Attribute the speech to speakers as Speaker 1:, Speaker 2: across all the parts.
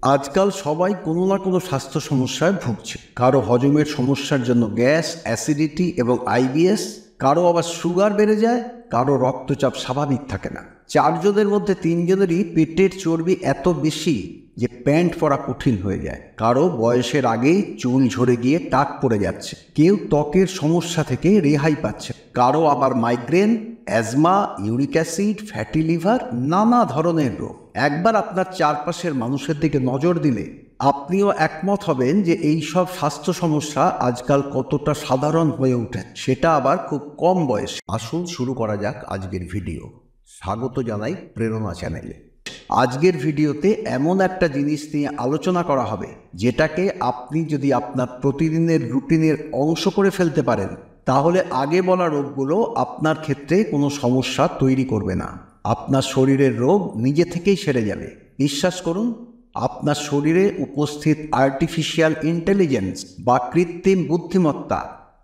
Speaker 1: আজকাল সবাই কোনো না কোনো স্বাস্থ্য সমস্যায় ভুগছে। কারো হজমের সমস্যার জন্য গ্যাস, অ্যাসিডিটি এবং আইবিএস, কারো আবার সুগার বেড়ে যায়, কারো রক্তচাপ স্বাভাবিক থাকে না। 4 জনের মধ্যে 3 জনেরই পেটের চর্বি এত বেশি যে প্যান্ট পরা কঠিন হয়ে যায়। কারো বয়সের আগেই চুল ঝরে গিয়ে টাক পড়ে যাচ্ছে। কেউ ত্বকের সমস্যা থেকে রেহাই পাচ্ছে, কারো আবার migraine, asthma, uric acid, fatty liver, নানা ধরনের রোগ। একবার আপনার চারপাশের মানুষের দিকে নজর দিলে আপনিও একমত হবেন যে এই সব স্বাস্থ্য সমস্যা আজকাল কতটা সাধারণ হয়ে ওঠে, সেটা আবার খুব কম বয়সে। আসুন শুরু করা যাক আজকের ভিডিও। স্বাগত জানাই প্রেরণা চ্যানেলে। আজকের ভিডিওতে এমন একটা জিনিস নিয়ে আলোচনা করা হবে যেটাকে আপনি যদি আপনার প্রতিদিনের রুটিনের অংশ করে ফেলতে পারেন, তাহলে আগে বলা রোগগুলো আপনার ক্ষেত্রে কোনো সমস্যা তৈরি করবে না। আপনার শরীরের রোগ নিজে থেকেই সেরে যাবে। বিশ্বাস করুন, আপনার শরীরে উপস্থিত আর্টিফিশিয়াল ইন্টেলিজেন্স বা কৃত্রিম বুদ্ধিমত্তা,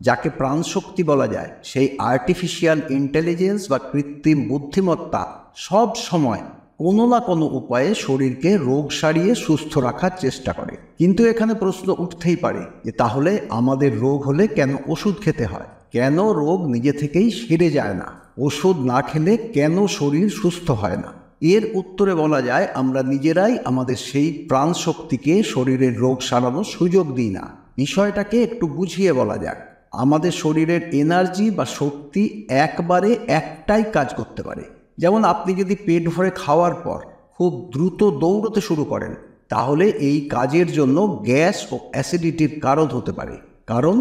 Speaker 1: যাকে প্রাণশক্তি বলা যায়, সেই আর্টিফিশিয়াল ইন্টেলিজেন্স বা কৃত্রিম বুদ্ধিমত্তা সব সময় কোনো না কোনো উপায়ে শরীরকে রোগ সারিয়ে সুস্থ রাখার চেষ্টা করে। কিন্তু এখানে প্রশ্ন উঠতেই পারে যে তাহলে আমাদের রোগ হলে কেন ওষুধ খেতে হয়? কেন রোগ নিজে থেকেই সেরে যায় না? ওষুধ না খেলে কেন শরীর সুস্থ হয় না? এর উত্তরে বলা যায় আমরা নিজেরাই আমাদের সেই প্রাণ শক্তিকে শরীরের রোগ সারানোর সুযোগ দিই না। বিষয়টাকে একটু বুঝিয়ে বলা যাক। আমাদের শরীরের এনার্জি বা শক্তি একবারে একটাই কাজ করতে পারে। যেমন আপনি যদি পেট ভরে খাওয়ার পর খুব দ্রুত দৌড়তে শুরু করেন, তাহলে এই কাজের জন্য গ্যাস ও অ্যাসিডিটির কারণ হতে পারে। কারণ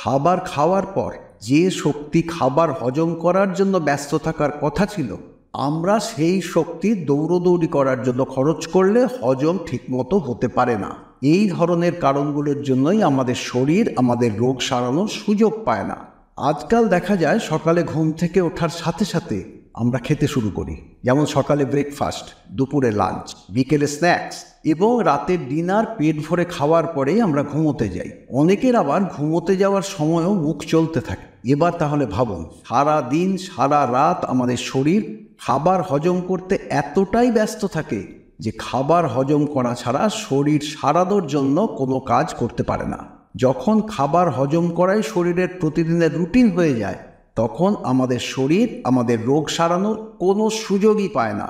Speaker 1: খাবার খাওয়ার পর যে শক্তি খাবার হজম করার জন্য ব্যস্ত থাকার কথা ছিল, আমরা সেই শক্তি দৌড়দৌড়ি করার জন্য খরচ করলে হজম ঠিকমতো হতে পারে না। এই ধরনের কারণগুলোর জন্যই আমাদের শরীর আমাদের রোগ সারানোর সুযোগ পায় না। আজকাল দেখা যায় সকালে ঘুম থেকে ওঠার সাথে সাথে আমরা খেতে শুরু করি। যেমন সকালে ব্রেকফাস্ট, দুপুরে লাঞ্চ, বিকেলে স্ন্যাক্স এবং রাতের ডিনার পেট ভরে খাওয়ার পরেই আমরা ঘুমোতে যাই। অনেকের আবার ঘুমোতে যাওয়ার সময়ও মুখ চলতে থাকে। এবার তাহলে ভাবুন, সারা দিন সারা রাত আমাদের শরীর খাবার হজম করতে এতটাই ব্যস্ত থাকে যে খাবার হজম করা ছাড়া শরীর সারানোর জন্য কোনো কাজ করতে পারে না। যখন খাবার হজম করাই শরীরের প্রতিদিনের রুটিন হয়ে যায়, তখন আমাদের শরীর আমাদের রোগ সারানোর কোনো সুযোগই পায় না।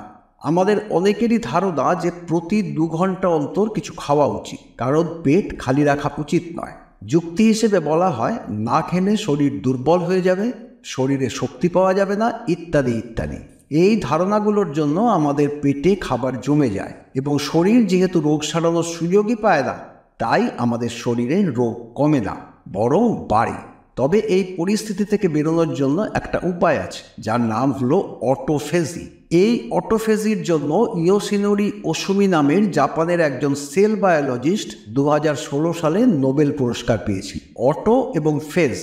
Speaker 1: আমাদের অনেকেরই ধারণা যে প্রতি 2 ঘন্টা অন্তর কিছু খাওয়া উচিত, কারণ পেট খালি রাখা উচিত নয়। যুক্তি হিসেবে বলা হয় না খেলে শরীর দুর্বল হয়ে যাবে, শরীরে শক্তি পাওয়া যাবে না, ইত্যাদি ইত্যাদি। এই ধারণাগুলোর জন্য আমাদের পেটে খাবার জমে যায় এবং শরীর যেহেতু রোগ সারানোর সুযোগই পায় না, তাই আমাদের শরীরে রোগ কমে না, বরং বাড়ে। তবে এই পরিস্থিতি থেকে বেরোনোর জন্য একটা উপায় আছে, যার নাম হলো অটোফেজি। এই অটোফেজির জন্য ইয়োশিনোরি ওসুমি নামের জাপানের একজন সেল বায়োলজিস্ট 2016 সালে নোবেল পুরস্কার পেয়েছিল। অটো এবং ফেজ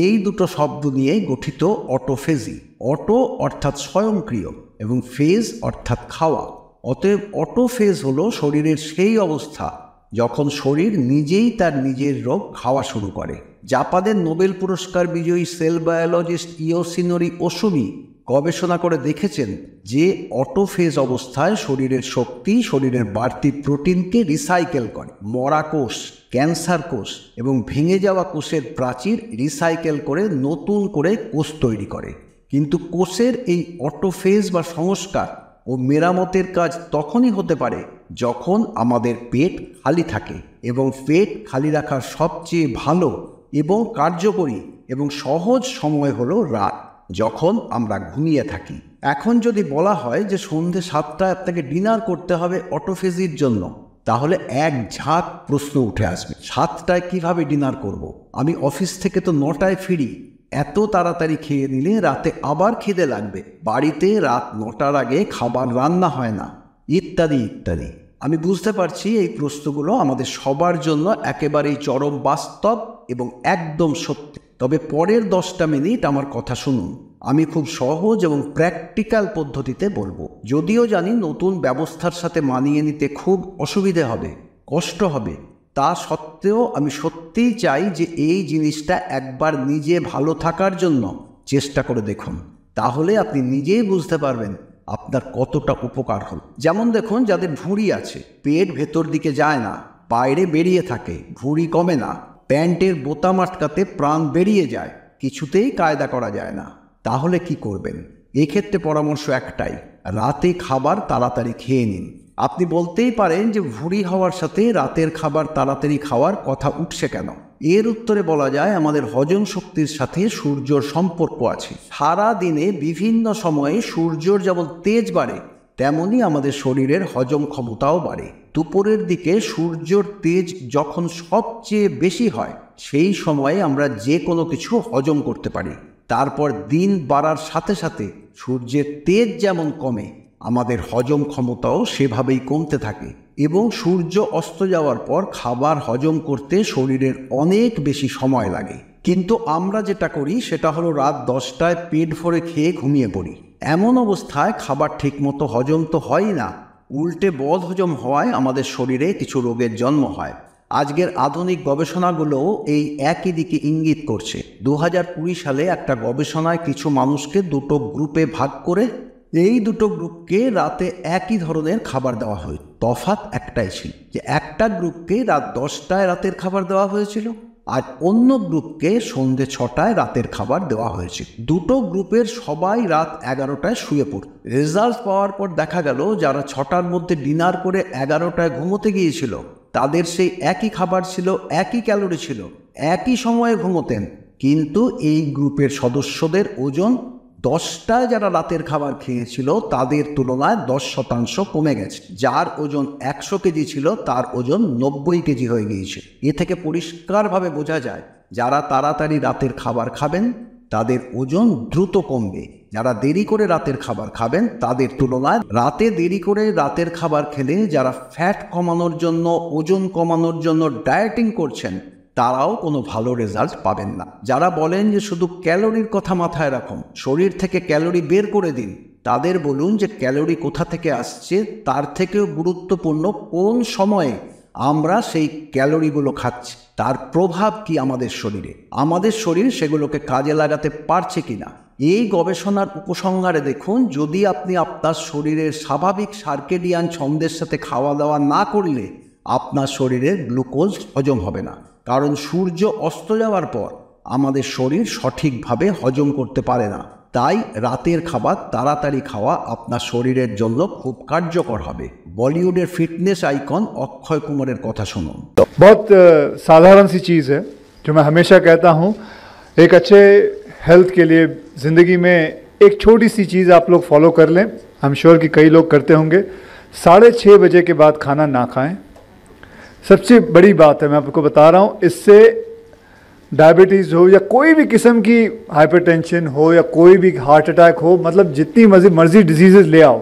Speaker 1: এই দুটো শব্দ নিয়ে গঠিত অটোফেজি। অটো অর্থাৎ স্বয়ংক্রিয় এবং ফেজ অর্থাৎ খাওয়া। অতএব অটোফেজ হলো শরীরের সেই অবস্থা যখন শরীর নিজেই তার নিজের রোগ খাওয়া শুরু করে। জাপানের নোবেল পুরস্কার বিজয়ী সেল বায়োলজিস্ট ইয়োশিনোরি ওসুমি গবেষণা করে দেখেছেন যে অটোফেজ অবস্থায় শরীরের শক্তি শরীরের বাড়তি প্রোটিনকে রিসাইকেল করে। মরা কোষ, ক্যান্সার কোষ এবং ভেঙে যাওয়া কোষের প্রাচীর রিসাইকেল করে নতুন করে কোষ তৈরি করে। কিন্তু কোষের এই অটোফেজ বা সংস্কার ও মেরামতের কাজ তখনই হতে পারে যখন আমাদের পেট খালি থাকে, এবং পেট খালি রাখার সবচেয়ে ভালো এবং কার্যকরী এবং সহজ সময় হলো রাত, যখন আমরা ঘুমিয়ে থাকি। এখন যদি বলা হয় যে সন্ধ্যে 7টায় আপনাকে ডিনার করতে হবে অটোফেজির জন্য, তাহলে এক ঝাঁক প্রশ্ন উঠে আসবে। 7টায় কিভাবে ডিনার করব? আমি অফিস থেকে তো 9টায় ফিরি। এত তাড়াতাড়ি খেয়ে নিলে রাতে আবার খিদে লাগবে। বাড়িতে রাত 9টার আগে খাবার রান্না হয় না, ইত্যাদি ইত্যাদি। আমি বুঝতে পারছি এই প্রশ্নগুলো আমাদের সবার জন্য একেবারেই চরম বাস্তব এবং একদম সত্যি। তবে পরের 10টা মিনিট আমার কথা শুনুন। আমি খুব সহজ এবং প্র্যাকটিক্যাল পদ্ধতিতে বলবো। যদিও জানি নতুন ব্যবস্থার সাথে মানিয়ে নিতে খুব অসুবিধে হবে, কষ্ট হবে, তা সত্ত্বেও আমি সত্যিই চাই যে এই জিনিসটা একবার নিজে ভালো থাকার জন্য চেষ্টা করে দেখুন। তাহলে আপনি নিজেই বুঝতে পারবেন আপনার কতটা উপকার হল। যেমন দেখুন, যাদের ভুঁড়ি আছে, পেট ভেতর দিকে যায় না, বাইরে বেরিয়ে থাকে, ভুঁড়ি কমে না, প্যান্টের বোতাম আটকাতে প্রাণ বেরিয়ে যায়, কিছুতেই কায়দা করা যায় না, তাহলে কি করবেন? এক্ষেত্রে পরামর্শ একটাই, রাতে খাবার তাড়াতাড়ি খেয়ে নিন। আপনি বলতেই পারেন যে ভুঁড়ি হওয়ার সাথে রাতের খাবার তাড়াতাড়ি খাওয়ার কথা উঠছে কেন? এর উত্তরে বলা যায়, আমাদের হজম শক্তির সাথে সূর্যর সম্পর্ক আছে। সারা দিনে বিভিন্ন সময়ে সূর্যর যেমন তেজ বাড়ে, তেমনি আমাদের শরীরের হজম ক্ষমতাও বাড়ে। দুপুরের দিকে সূর্যর তেজ যখন সবচেয়ে বেশি হয়, সেই সময়ে আমরা যে কোনো কিছু হজম করতে পারি। তারপর দিন বাড়ার সাথে সাথে সূর্যের তেজ যেমন কমে, আমাদের হজম ক্ষমতাও সেভাবেই কমতে থাকে এবং সূর্য অস্ত যাওয়ার পর খাবার হজম করতে শরীরের অনেক বেশি সময় লাগে। কিন্তু আমরা যেটা করি সেটা হলো রাত 10টায় পেট ভরে খেয়ে ঘুমিয়ে পড়ি। এমন অবস্থায় খাবার ঠিকমতো হজম তো হয়ই না, উল্টে বদ হজম হওয়ায় আমাদের শরীরে কিছু রোগের জন্ম হয়। আজকের আধুনিক গবেষণাগুলোও এই একই দিকে ইঙ্গিত করছে। 2020 সালে একটা গবেষণায় কিছু মানুষকে দুটো গ্রুপে ভাগ করে এই দুটো গ্রুপকে রাতে একই ধরনের খাবার দেওয়া হয়। তফাৎ একটাই ছিল যে একটা গ্রুপকে রাত 10টায় রাতের খাবার দেওয়া হয়েছিল, আর অন্য গ্রুপকে সন্ধ্যে 6টায় রাতের খাবার দেওয়া হয়েছিল। দুটো গ্রুপের সবাই রাত 11টায় শুয়ে পড়ত। রেজাল্ট পাওয়ার পর দেখা গেল, যারা 6টার মধ্যে ডিনার করে 11টায় ঘুমোতে গিয়েছিল, তাদের সেই একই খাবার ছিল, একই ক্যালোরি ছিল, একই সময়ে ঘুমোতেন, কিন্তু এই গ্রুপের সদস্যদের ওজন 10টায় যারা রাতের খাবার খেয়েছিল তাদের তুলনায় 10% কমে গেছে। যার ওজন 100 কেজি ছিল, তার ওজন 90 কেজি হয়ে গিয়েছে। এ থেকে পরিষ্কারভাবে বোঝা যায়, যারা তাড়াতাড়ি রাতের খাবার খাবেন তাদের ওজন দ্রুত কমবে। যারা দেরি করে রাতের খাবার খাবেন, তাদের তুলনায় রাতে দেরি করে রাতের খাবার খেলে যারা ফ্যাট কমানোর জন্য, ওজন কমানোর জন্য ডায়েটিং করছেন, তারাও কোনো ভালো রেজাল্ট পাবেন না। যারা বলেন যে শুধু ক্যালোরির কথা মাথায় রাখুন, শরীর থেকে ক্যালোরি বের করে দিন, তাদের বলুন যে ক্যালোরি কোথা থেকে আসছে, তার থেকেও গুরুত্বপূর্ণ কোন সময়ে আমরা সেই ক্যালোরিগুলো খাচ্ছি, তার প্রভাব কি আমাদের শরীরে, আমাদের শরীর সেগুলোকে কাজে লাগাতে পারছে কিনা। এই গবেষণার উপসংহারে দেখুন, যদি আপনি আপনার শরীরের স্বাভাবিক সার্কেডিয়ান ছন্দের সাথে খাওয়া দাওয়া না করলে আপনার শরীরে গ্লুকোজ হজম হবে না। কারণ সূর্য অস্ত যাওয়ার পর আমাদের শরীর সঠিকভাবে হজম করতে পারে না। তাই রাতের খাবার তাড়াতাড়ি খাওয়া আপনার শরীরের জন্য খুব কার্যকর হবে। বলিউডের ফিটনেস आइकॉन अक्षय कुमार কথা শুনুন।
Speaker 2: बहुत साधारण सी चीज़ है जो मैं हमेशा कहता हूँ, एक अच्छे हेल्थ के लिए ज़िंदगी में एक छोटी सी चीज़ आप लोग फॉलो कर लें। आई एम श्योर कि कई लोग करते होंगे। 6:30 बजे के बाद खाना ना खाएं। सबसे बड़ी बात है, मैं आपको बता रहा हूँ, इससे डायबिटीज़ हो या कोई भी किस्म की हाइपरटेंशन हो या कोई भी हार्ट अटैक हो, मतलब जितनी मर्जी डिजीज़ ले आओ,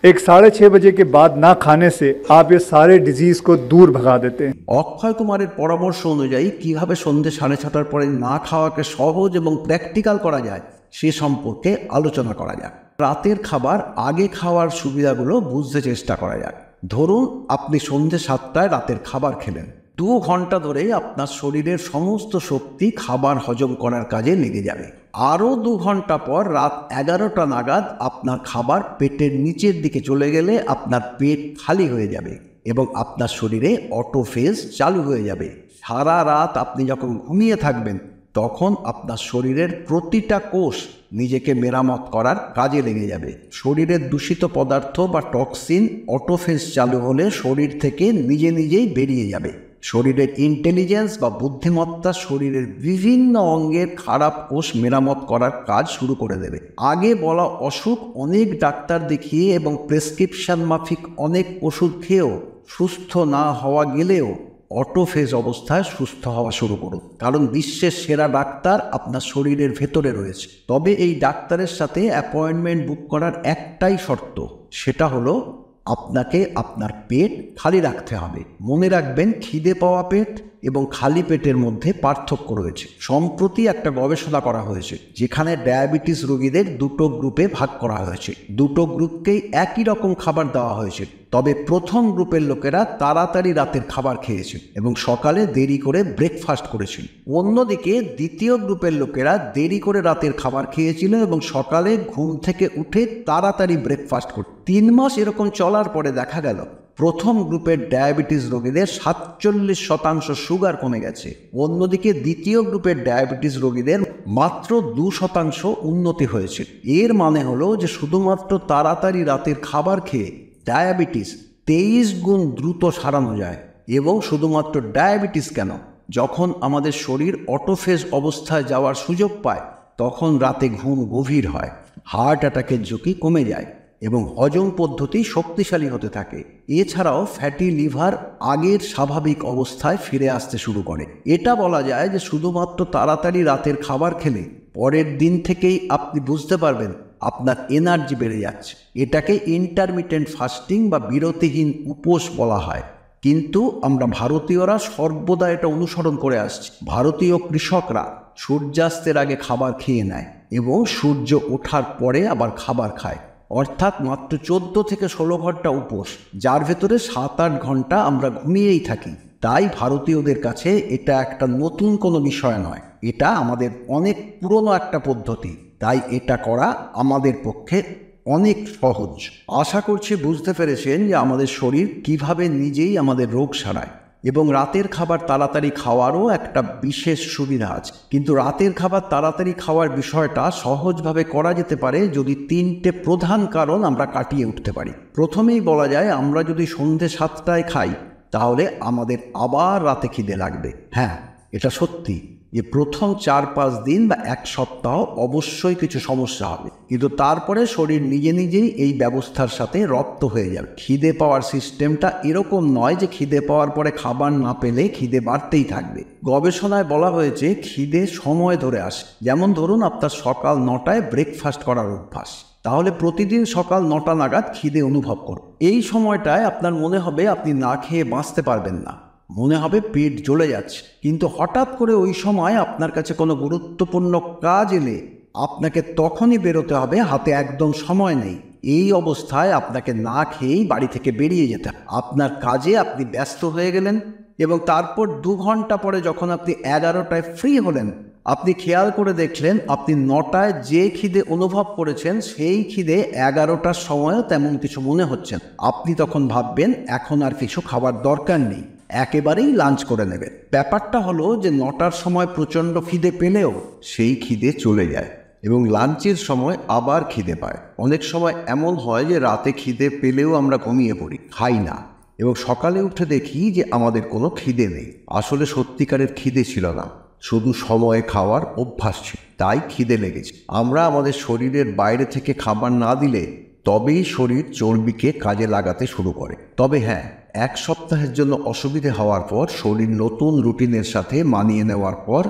Speaker 2: एक 6:30 बजे के बाद ना खाने से आप ये सारे डिजीज़ को दूर भगा देते हैं।
Speaker 1: অক্ষয় কুমারের পরামর্শ অনুযায়ী কিভাবে সন্ধ্যে 6:30টার পরে না খাওয়াকে সহজ এবং প্র্যাকটিক্যাল করা যায় সে সম্পর্কে আলোচনা করা যাক। রাতের খাবার আগে খাওয়ার সুবিধাগুলো বুঝতে চেষ্টা করা যাক। ধরুন আপনি সন্ধ্যে 7টায় রাতের খাবার খেলেন। 2 ঘন্টা ধরে আপনার শরীরের সমস্ত শক্তি খাবার হজম করার কাজে লেগে যাবে। আরও 2 ঘন্টা পর রাত 11টা নাগাদ আপনার খাবার পেটের নিচের দিকে চলে গেলে আপনার পেট খালি হয়ে যাবে এবং আপনার শরীরে অটোফেজ চালু হয়ে যাবে। সারা রাত আপনি যখন ঘুমিয়ে থাকবেন, তখন আপনার শরীরের প্রতিটা কোষ নিজেকে মেরামত করার কাজে লেগে যাবে। শরীরের দূষিত পদার্থ বা টক্সিন অটোফেজ চালু হলে শরীর থেকে নিজে নিজেই বেরিয়ে যাবে। শরীরের ইন্টেলিজেন্স বা বুদ্ধিমত্তা শরীরের বিভিন্ন অঙ্গের খারাপ কোষ মেরামত করার কাজ শুরু করে দেবে। আগে বলা অসুখ অনেক ডাক্তার দেখিয়ে এবং প্রেসক্রিপশন মাফিক অনেক ওষুধ খেয়েও সুস্থ না হওয়া গেলেও অটোফেজ অবস্থায় সুস্থ হওয়া শুরু করুন, কারণ বিশ্বের সেরা ডাক্তার আপনার শরীরের ভেতরে রয়েছে। তবে এই ডাক্তারের সাথে অ্যাপয়েন্টমেন্ট বুক করার একটাই শর্ত, সেটা হলো আপনাকে আপনার পেট খালি রাখতে হবে। মনে রাখবেন, খিদে পাওয়া পেট এবং খালি পেটের মধ্যে পার্থক্য রয়েছে। সম্প্রতি একটা গবেষণা করা হয়েছে যেখানে ডায়াবেটিস রোগীদের দুটো গ্রুপে ভাগ করা হয়েছে। দুটো গ্রুপকেই একই রকম খাবার দেওয়া হয়েছে, তবে প্রথম গ্রুপের লোকেরা তাড়াতাড়ি রাতের খাবার খেয়েছে এবং সকালে দেরি করে ব্রেকফাস্ট করেছিল। অন্যদিকে দ্বিতীয় গ্রুপের লোকেরা দেরি করে রাতের খাবার খেয়েছিল এবং সকালে ঘুম থেকে উঠে তাড়াতাড়ি ব্রেকফাস্ট করত। 3 মাস এরকম চলার পরে দেখা গেল প্রথম গ্রুপের ডায়াবেটিস রোগীদের 47% সুগার কমে গেছে, অন্যদিকে দ্বিতীয় গ্রুপের ডায়াবেটিস রোগীদের মাত্র 2% উন্নতি হয়েছে। এর মানে হলো যে শুধুমাত্র তাড়াতাড়ি রাতের খাবার খেয়ে ডায়াবেটিস 23 গুণ দ্রুত সারানো যায়। এবং শুধুমাত্র ডায়াবেটিস কেন, যখন আমাদের শরীর অটোফেজ অবস্থায় যাওয়ার সুযোগ পায় তখন রাতে ঘুম গভীর হয়, হার্ট অ্যাটাকের ঝুঁকি কমে যায় এবং হজম পদ্ধতি শক্তিশালী হতে থাকে। এছাড়াও ফ্যাটি লিভার আগের স্বাভাবিক অবস্থায় ফিরে আসতে শুরু করে। এটা বলা যায় যে শুধুমাত্র তাড়াতাড়ি রাতের খাবার খেলে পরের দিন থেকেই আপনি বুঝতে পারবেন আপনার এনার্জি বেড়ে যাচ্ছে। এটাকে ইন্টারমিটেন্ট ফাস্টিং বা বিরতিহীন উপোস বলা হয়। কিন্তু আমরা ভারতীয়রা সর্বদা এটা অনুসরণ করে আসছি। ভারতীয় কৃষকরা সূর্যাস্তের আগে খাবার খেয়ে নেয় এবং সূর্য ওঠার পরে আবার খাবার খায়, অর্থাৎ মাত্র 14 থেকে 16 ঘন্টা উপোস, যার ভেতরে 7-8 ঘন্টা আমরা ঘুমিয়েই থাকি। তাই ভারতীয়দের কাছে এটা একটা নতুন কোনো বিষয় নয়, এটা আমাদের অনেক পুরনো একটা পদ্ধতি। তাই এটা করা আমাদের পক্ষে অনেক সহজ। আশা করছি বুঝতে পেরেছেন যে আমাদের শরীর কিভাবে নিজেই আমাদের রোগ সারায় এবং রাতের খাবার তাড়াতাড়ি খাওয়ারও একটা বিশেষ সুবিধা আছে। কিন্তু রাতের খাবার তাড়াতাড়ি খাওয়ার বিষয়টা সহজভাবে করা যেতে পারে যদি 3টে প্রধান কারণ আমরা কাটিয়ে উঠতে পারি। প্রথমেই বলা যায়, আমরা যদি সন্ধ্যে 7টায় খাই তাহলে আমাদের আবার রাতে খিদে লাগবে। হ্যাঁ, এটা সত্যি যে প্রথম 4-5 দিন বা 1 সপ্তাহ অবশ্যই কিছু সমস্যা হবে, কিন্তু তারপরে শরীর নিজে নিজেই এই ব্যবস্থার সাথে রপ্ত হয়ে যাবে। খিদে পাওয়ার সিস্টেমটা এরকম নয় যে খিদে পাওয়ার পরে খাবার না পেলে খিদে বাড়তেই থাকবে। গবেষণায় বলা হয়েছে খিদে সময় ধরে আসে। যেমন ধরুন আপনার সকাল 9টায় ব্রেকফাস্ট করার অভ্যাস, তাহলে প্রতিদিন সকাল 9টা নাগাদ খিদে অনুভব করুন। এই সময়টায় আপনার মনে হবে আপনি না খেয়ে বাঁচতে পারবেন না, মনে হবে পেট জ্বলে যাচ্ছে, কিন্তু হঠাৎ করে ওই সময় আপনার কাছে কোনো গুরুত্বপূর্ণ কাজ এলে আপনাকে তখনই বেরোতে হবে, হাতে একদম সময় নেই। এই অবস্থায় আপনাকে না খেয়েই বাড়ি থেকে বেরিয়ে যেতে হবে। আপনার কাজে আপনি ব্যস্ত হয়ে গেলেন এবং তারপর 2 ঘন্টা পরে যখন আপনি 11টায় ফ্রি হলেন, আপনি খেয়াল করে দেখলেন আপনি 9টায় যে খিদে অনুভব করেছেন সেই খিদে 11টার সময়ও তেমন কিছু মনে হচ্ছে। আপনি তখন ভাববেন এখন আর কিছু খাবার দরকার নেই, একেবারেই লাঞ্চ করে নেবেন। ব্যাপারটা হলো যে 9টার সময় প্রচণ্ড খিদে পেলেও সেই খিদে চলে যায় এবং লাঞ্চের সময় আবার খিদে পায়। অনেক সময় এমন হয় যে রাতে খিদে পেলেও আমরা ঘুমিয়ে পড়ি, খাই না এবং সকালে উঠে দেখি যে আমাদের কোনো খিদে নেই। আসলে সত্যিকারের খিদে ছিল না, শুধু সময়ে খাওয়ার অভ্যাস ছিল, তাই খিদে লেগেছে। আমরা আমাদের শরীরের বাইরে থেকে খাবার না দিলে তবেই শরীর চর্বিকে কাজে লাগাতে শুরু করে। তবে হ্যাঁ, 1 সপ্তাহের জন্য অসুবিধে হওয়ার পর শরীর নতুন রুটিনের সাথে মানিয়ে নেওয়ার পর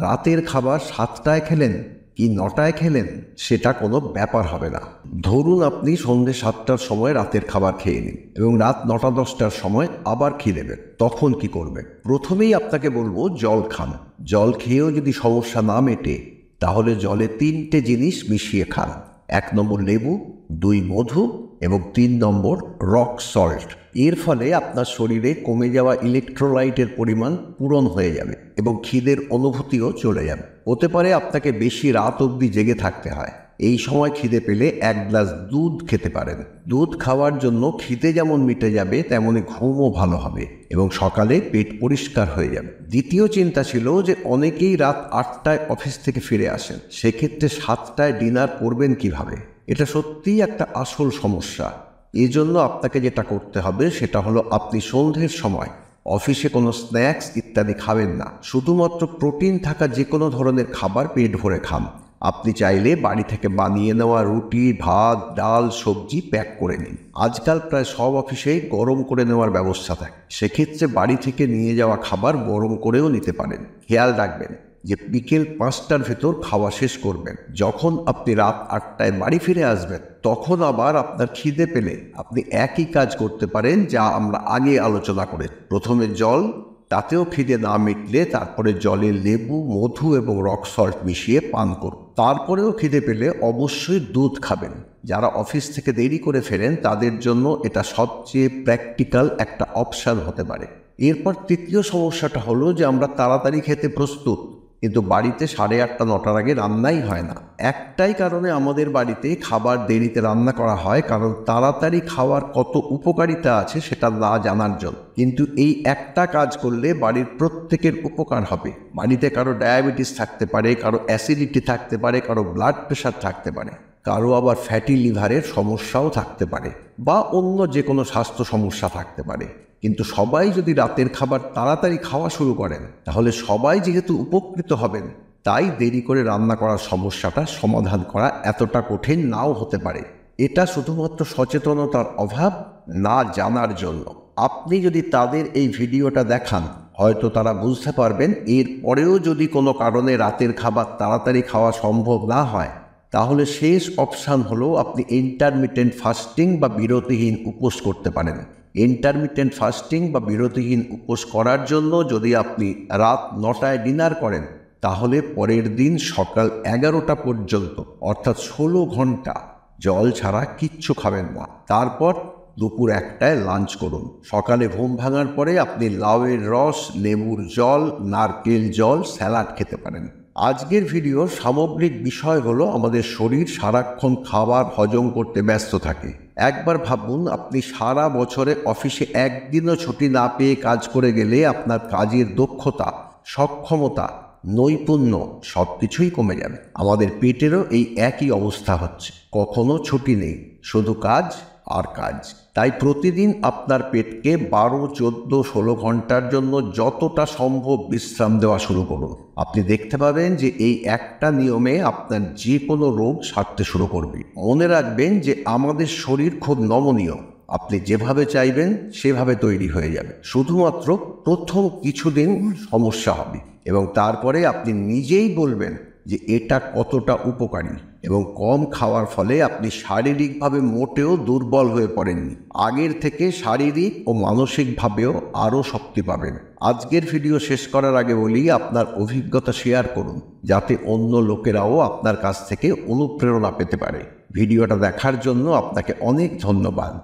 Speaker 1: রাতের খাবার 7টায় খেলেন কি 9টায় খেলেন সেটা কোনো ব্যাপার হবে না। ধরুন আপনি সন্ধ্যে 7টার সময় রাতের খাবার খেয়ে নিন এবং রাত 9টা-10টার সময় আবার খিদে পেল, তখন কি করবেন? প্রথমেই আপনাকে বলবো জল খান। জল খেয়েও যদি সমস্যা না মেটে তাহলে জলে 3টে জিনিস মিশিয়ে খান। 1 নম্বর লেবু, 2 মধু এবং 3 নম্বর রক সল্ট। এর ফলে আপনার শরীরে কমে যাওয়া ইলেকট্রোলাইটের পরিমাণ পূরণ হয়ে যাবে এবং খিদের অনুভূতিও চলে যাবে। হতে পারে আপনাকে বেশি রাত অবধি জেগে থাকতে হয়। এই সময় খিদে পেলে 1 গ্লাস দুধ খেতে পারেন। দুধ খাওয়ার জন্য খিদে যেমন মিটে যাবে তেমনি ঘুমও ভালো হবে এবং সকালে পেট পরিষ্কার হয়ে যাবে। দ্বিতীয় চিন্তা ছিল যে অনেকেই রাত 8টায় অফিস থেকে ফিরে আসেন, সেক্ষেত্রে 7টায় ডিনার করবেন কিভাবে? এটা সত্যিই একটা আসল সমস্যা। এই জন্য আপনাকে যেটা করতে হবে সেটা হলো আপনি সন্ধ্যের সময় অফিসে কোনো স্ন্যাক্স ইত্যাদি খাবেন না, শুধুমাত্র প্রোটিন থাকা যে কোনো ধরনের খাবার পেট ভরে খান। আপনি চাইলে বাড়ি থেকে বানিয়ে নেওয়া রুটি, ভাত, ডাল, সবজি প্যাক করে নিন। আজকাল প্রায় সব অফিসেই গরম করে নেওয়ার ব্যবস্থা থাকে, সেক্ষেত্রে বাড়ি থেকে নিয়ে যাওয়া খাবার গরম করেও নিতে পারেন। খেয়াল রাখবেন যে বিকেল 5টার ভেতর খাওয়া শেষ করবেন। যখন আপনি রাত 8টায় বাড়ি ফিরে আসবেন তখন আবার আপনার খিদে পেলে আপনি একই কাজ করতে পারেন যা আমরা আগে আলোচনা করে। প্রথমে জল তাতেও খিদে না মিটলে তারপরে জলে লেবু, মধু এবং রক সল্ট মিশিয়ে পান করুন। তারপরেও খিদে পেলে অবশ্যই দুধ খাবেন। যারা অফিস থেকে দেরি করে ফেরেন তাদের জন্য এটা সবচেয়ে প্র্যাকটিক্যাল একটা অপশান হতে পারে। এরপর তৃতীয় সমস্যাটা হলো যে আমরা তাড়াতাড়ি খেতে প্রস্তুত, কিন্তু বাড়িতে 8:30 9টার আগে রান্নাই হয় না। একটাই কারণে আমাদের বাড়িতে খাবার দেরিতে রান্না করা হয়, কারণ তাড়াতাড়ি খাওয়ার কত উপকারিতা আছে সেটা না জানার জন্য। কিন্তু এই একটা কাজ করলে বাড়ির প্রত্যেকের উপকার হবে। বাড়িতে কারো ডায়াবেটিস থাকতে পারে, কারো অ্যাসিডিটি থাকতে পারে, কারো ব্লাড প্রেশার থাকতে পারে, কারো আবার ফ্যাটি লিভারের সমস্যাও থাকতে পারে, বা অন্য যে কোনো স্বাস্থ্য সমস্যা থাকতে পারে। কিন্তু সবাই যদি রাতের খাবার তাড়াতাড়ি খাওয়া শুরু করেন তাহলে সবাই যেহেতু উপকৃত হবেন, তাই দেরি করে রান্না করার সমস্যাটা সমাধান করা এতটা কঠিন নাও হতে পারে। এটা শুধুমাত্র সচেতনতার অভাব, না জানার জন্য। আপনি যদি তাদের এই ভিডিওটা দেখান, হয়তো তারা বুঝতে পারবেন। এর পরেও যদি কোনো কারণে রাতের খাবার তাড়াতাড়ি খাওয়া সম্ভব না হয়, তাহলে শেষ অপশান হলো আপনি ইন্টারমিটেন্ট ফাস্টিং বা বিরতিহীন উপোস করতে পারেন। ইন্টারমিটেন্ট ফাস্টিং বা বিরতিহীন উপোস করার জন্য যদি আপনি রাত 9টায় ডিনার করেন, তাহলে পরের দিন সকাল 11টা পর্যন্ত অর্থাৎ 16 ঘন্টা জল ছাড়া কিচ্ছু খাবেন না। তারপর দুপুর 1টায় লাঞ্চ করুন। সকালে ঘুম ভাঙার পরে আপনি লাউয়ের রস, লেবুর জল, নারকেল জল, স্যালাড খেতে পারেন। আজকের ভিডিওর সামগ্রিক বিষয় হলো আমাদের শরীর সারাক্ষণ খাবার হজম করতে ব্যস্ত থাকে। একবার ভাবুন, আপনি সারা বছরে অফিসে একদিনও ছুটি না পেয়ে কাজ করে গেলে আপনার কাজের দক্ষতা, সক্ষমতা, নৈপুণ্য সব কিছুই কমে যাবে। আমাদের পেটেরও এই একই অবস্থা হচ্ছে, কখনো ছুটি নেই, শুধু কাজ আর কাজ। তাই প্রতিদিন আপনার পেটকে 12, 14, 16 ঘন্টার জন্য যতটা সম্ভব বিশ্রাম দেওয়া শুরু করুন। আপনি দেখতে পাবেন যে এই একটা নিয়মে আপনার যে কোনো রোগ সারতে শুরু করবে। মনে রাখবেন যে আমাদের শরীর খুব নমনীয়, আপনি যেভাবে চাইবেন সেভাবে তৈরি হয়ে যাবে। শুধুমাত্র প্রথম কিছুদিন সমস্যা হবে এবং তারপরে আপনি নিজেই বলবেন যে এটা কতটা উপকারী। এবং কম খাওয়ার ফলে আপনি শারীরিকভাবে মোটেও দুর্বল হয়ে পড়েননি, আগের থেকে শারীরিক ও মানসিকভাবেও আরও শক্তি পাবেন। আজকের ভিডিও শেষ করার আগে বলি, আপনার অভিজ্ঞতা শেয়ার করুন, যাতে অন্য লোকেরাও আপনার কাছ থেকে অনুপ্রেরণা পেতে পারে। ভিডিওটা দেখার জন্য আপনাকে অনেক ধন্যবাদ।